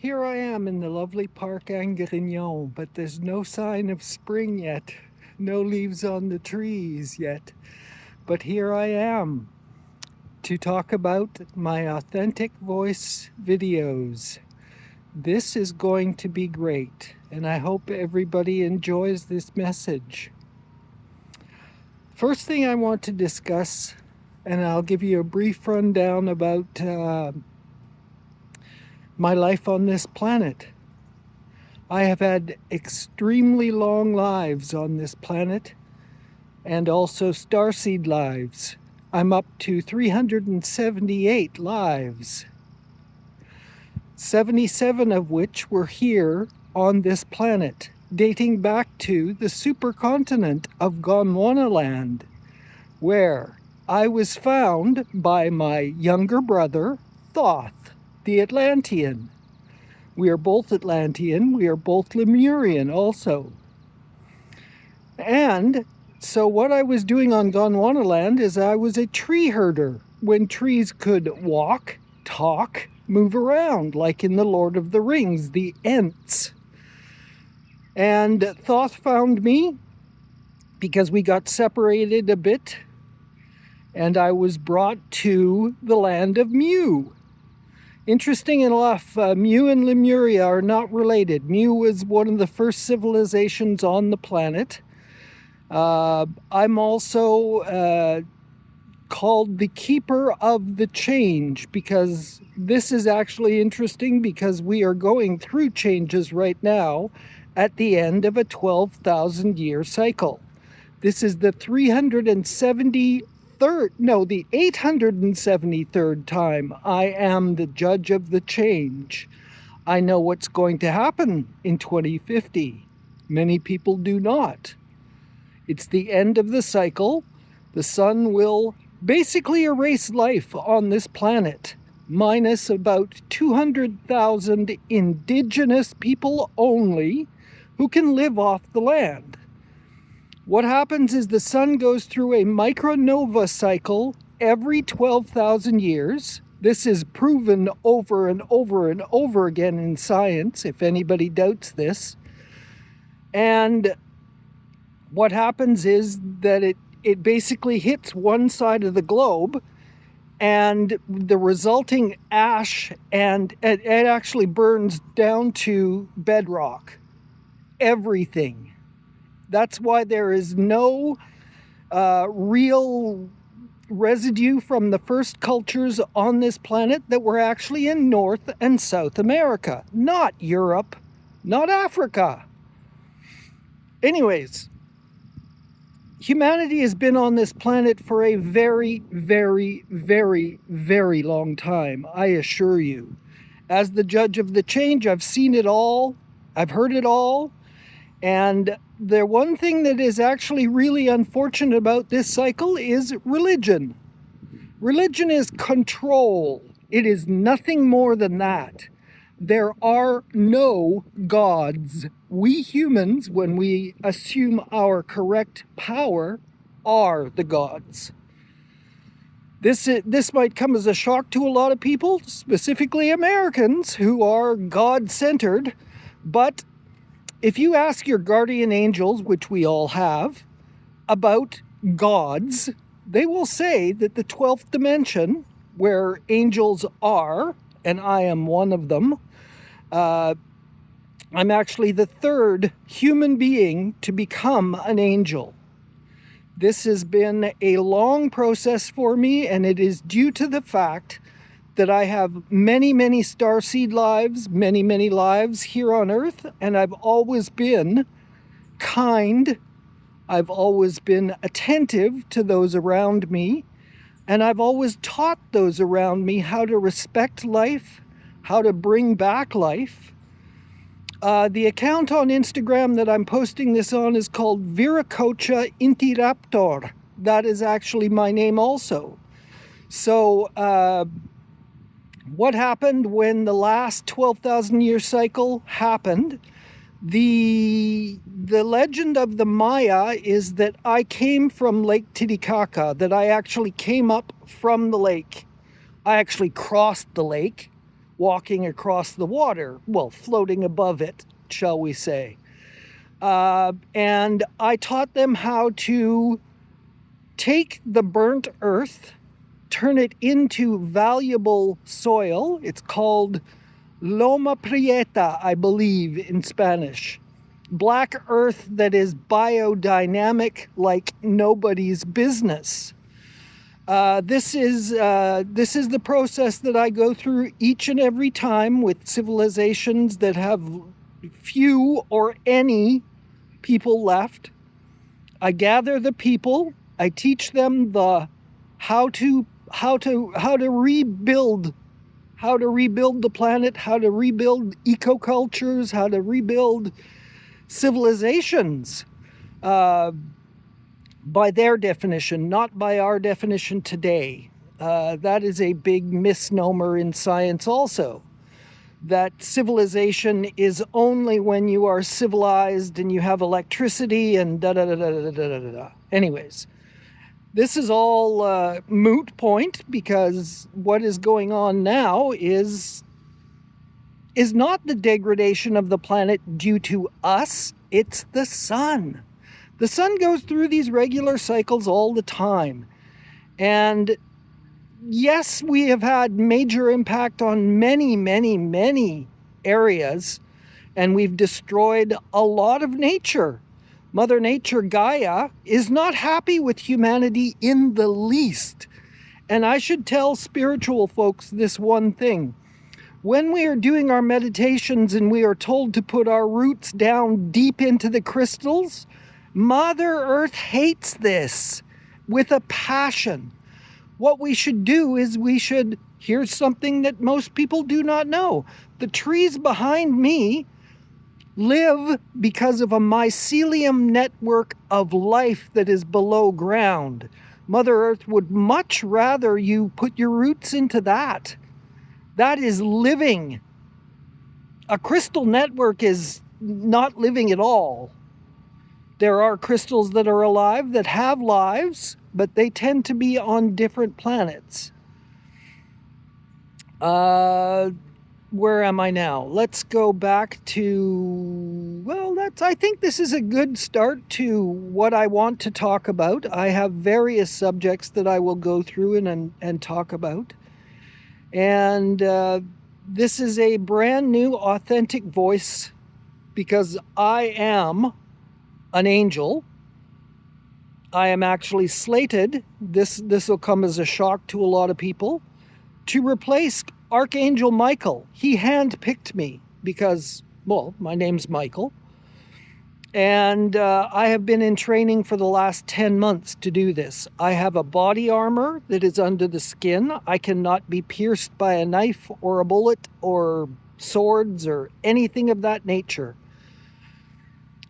Here I am in the lovely Parc Angrignon, but there's no sign of spring yet. No leaves on the trees yet. But here I am to talk about my authentic voice videos. This is going to be great, and I hope everybody enjoys this message. First thing I want to discuss, and I'll give you a brief rundown about my life on this planet. I have had extremely long lives on this planet, and also starseed lives. I'm up to 378 lives, 77 of which were here on this planet, dating back to the supercontinent of Gondwanaland, where I was found by my younger brother, Thoth, the Atlantean. We are both Atlantean, we are both Lemurian also. And so what I was doing on Gondwanaland is I was a tree herder when trees could walk, talk, move around, like in The Lord of the Rings, the Ents. And Thoth found me because we got separated a bit, and I was brought to the land of Mu. Interesting enough, Mu and Lemuria are not related. Mu was one of the first civilizations on the planet. I'm also called the Keeper of the Change, because this is actually interesting because we are going through changes right now at the end of a 12,000 year cycle. This is the 873rd time I am the judge of the change. I know what's going to happen in 2050. Many people do not. It's the end of the cycle. The sun will basically erase life on this planet, minus about 200,000 indigenous people only who can live off the land. What happens is the sun goes through a micronova cycle every 12,000 years. This is proven over and over and over again in science, if anybody doubts this. And what happens is that it basically hits one side of the globe, and the resulting ash, and it actually burns down to bedrock. Everything. That's why there is no real residue from the first cultures on this planet that were actually in North and South America. Not Europe, not Africa. Anyways, humanity has been on this planet for a very, very, very, very long time, I assure you. As the judge of the change, I've seen it all, I've heard it all, and the one thing that is actually really unfortunate about this cycle is religion. Religion is control. It is nothing more than that. There are no gods. We humans, when we assume our correct power, are the gods. This might come as a shock to a lot of people, specifically Americans, who are God-centered, but if you ask your guardian angels, which we all have, about gods, they will say that the 12th dimension, where angels are, and I am one of them, I'm actually the third human being to become an angel. This has been a long process for me, and it is due to the fact that I have many, many starseed lives, many, many lives here on Earth, and I've always been kind. I've always been attentive to those around me, and I've always taught those around me how to respect life, how to bring back life. The account on Instagram that I'm posting this on is called Viracocha Intiraptor. That is actually my name also. So, what happened when the last 12,000 year cycle happened? The legend of the Maya is that I came from Lake Titicaca, that I actually came up from the lake. I actually crossed the lake, walking across the water, well, floating above it, shall we say. And I taught them how to take the burnt earth, turn it into valuable soil. It's called Loma Prieta, I believe, in Spanish. Black earth that is biodynamic like nobody's business. This is the process that I go through each and every time with civilizations that have few or any people left. I gather the people. I teach them how to rebuild the planet, how to rebuild ecocultures, how to rebuild civilizations by their definition, not by our definition today. That is a big misnomer in science also, that civilization is only when you are civilized and you have electricity and da-da-da-da-da-da-da-da. Anyways, this is all moot point, because what is going on now is not the degradation of the planet due to us, it's the sun. The sun goes through these regular cycles all the time. And yes, we have had major impact on many, many, many areas, and we've destroyed a lot of nature. Mother Nature, Gaia, is not happy with humanity in the least. And I should tell spiritual folks this one thing. When we are doing our meditations and we are told to put our roots down deep into the crystals, Mother Earth hates this with a passion. What we should do is here's something that most people do not know. The trees behind me live because of a mycelium network of life that is below ground. Mother Earth would much rather you put your roots into that. That is living. A crystal network is not living at all. There are crystals that are alive that have lives, but they tend to be on different planets. Where am I now? Let's go back to, I think this is a good start to what I want to talk about. I have various subjects that I will go through and talk about. And this is a brand new authentic voice, because I am an angel. I am actually slated, this will come as a shock to a lot of people, to replace Archangel Michael. He handpicked me because, my name's Michael. And I have been in training for the last 10 months to do this. I have a body armor that is under the skin. I cannot be pierced by a knife or a bullet or swords or anything of that nature.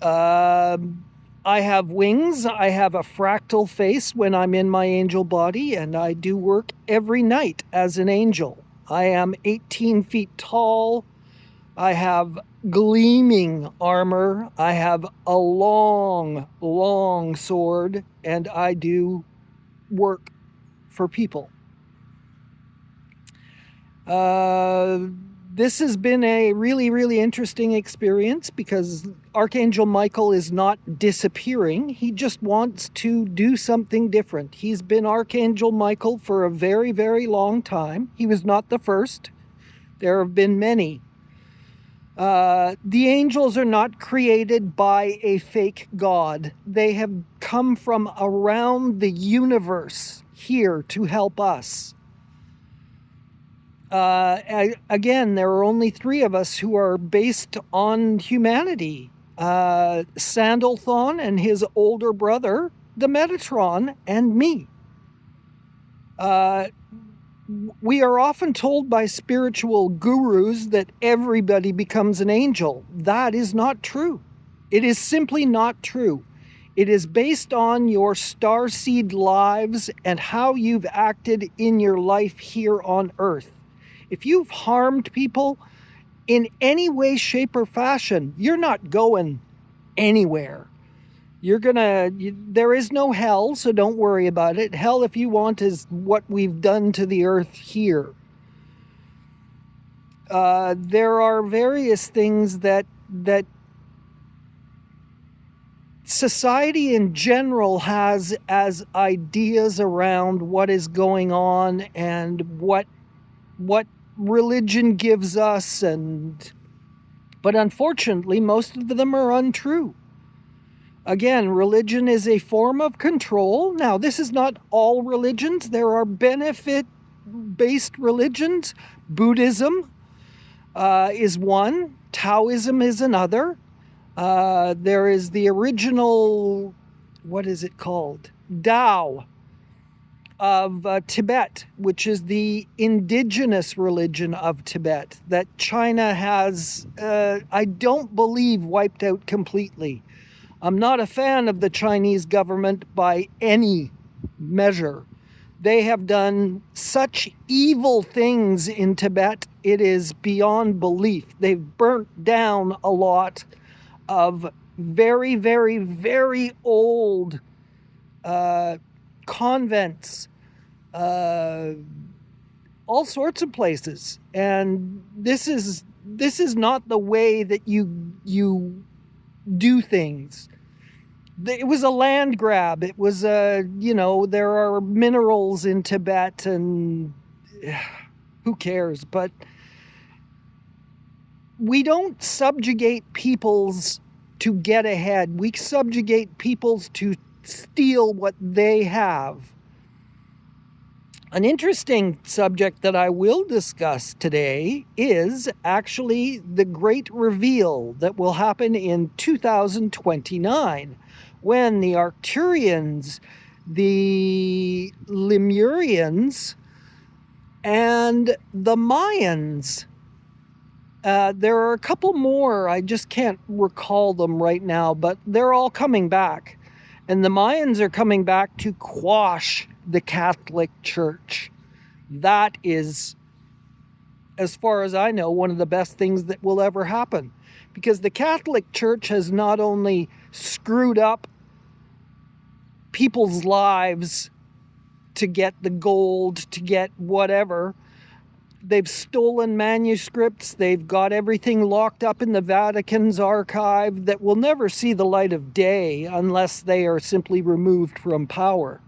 I have wings. I have a fractal face when I'm in my angel body, and I do work every night as an angel. I am 18 feet tall. I have gleaming armor. I have a long, long sword, and I do work for people. This has been a really, really interesting experience, because Archangel Michael is not disappearing. He just wants to do something different. He's been Archangel Michael for a very, very long time. He was not the first. There have been many. The angels are not created by a fake god. They have come from around the universe here to help us. Again, there are only 3 of us who are based on humanity. Sandalthon and his older brother, the Metatron, and me. We are often told by spiritual gurus that everybody becomes an angel. That is not true. It is simply not true. It is based on your starseed lives and how you've acted in your life here on Earth. If you've harmed people in any way, shape, or fashion, you're not going anywhere. There is no hell, so don't worry about it. Hell, if you want, is what we've done to the earth here. there are various things that society in general has as ideas around what is going on and what religion gives us, but unfortunately most of them are untrue. Again, religion is a form of control. Now, this is not all religions. There are benefit-based religions. Buddhism is one. Taoism is another. There is the original, what is it called? Tao of Tibet, which is the indigenous religion of Tibet that China has, I don't believe, wiped out completely. I'm not a fan of the Chinese government by any measure. They have done such evil things in Tibet, it is beyond belief. They've burnt down a lot of very, very, very old convents, all sorts of places. And this is not the way that you do things. It was a land grab. It was there are minerals in Tibet, and who cares? But we don't subjugate peoples to get ahead. We subjugate peoples to steal what they have. An interesting subject that I will discuss today is actually the great reveal that will happen in 2029 when the Arcturians, the Lemurians, and the Mayans, there are a couple more, I just can't recall them right now, but they're all coming back. And the Mayans are coming back to quash the Catholic Church. That is, as far as I know, one of the best things that will ever happen. Because the Catholic Church has not only screwed up people's lives to get the gold, to get whatever. They've stolen manuscripts. They've got everything locked up in the Vatican's archive that will never see the light of day unless they are simply removed from power.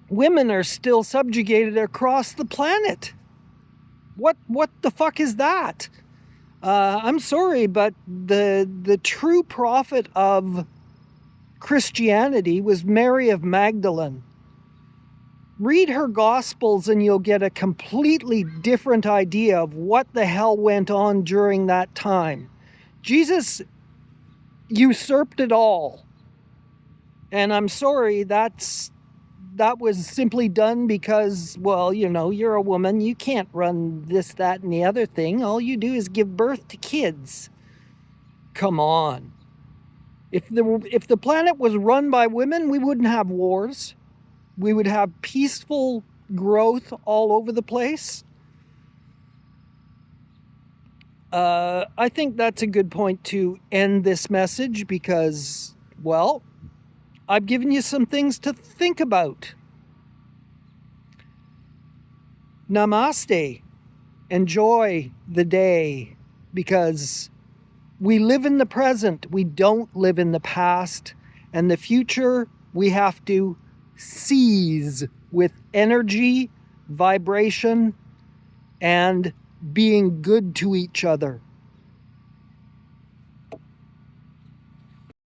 Women are still subjugated across the planet. What the fuck is that? I'm sorry, but the true prophet of Christianity was Mary of Magdalene. Read her Gospels and you'll get a completely different idea of what the hell went on during that time. Jesus usurped it all. And I'm sorry, that was simply done because, well, you're a woman. You can't run this, that, and the other thing. All you do is give birth to kids. Come on. If the planet was run by women, we wouldn't have wars. We would have peaceful growth all over the place. I think that's a good point to end this message because, well, I've given you some things to think about. Namaste. Enjoy the day because we live in the present. We don't live in the past. And the future we have to seize with energy, vibration, and being good to each other.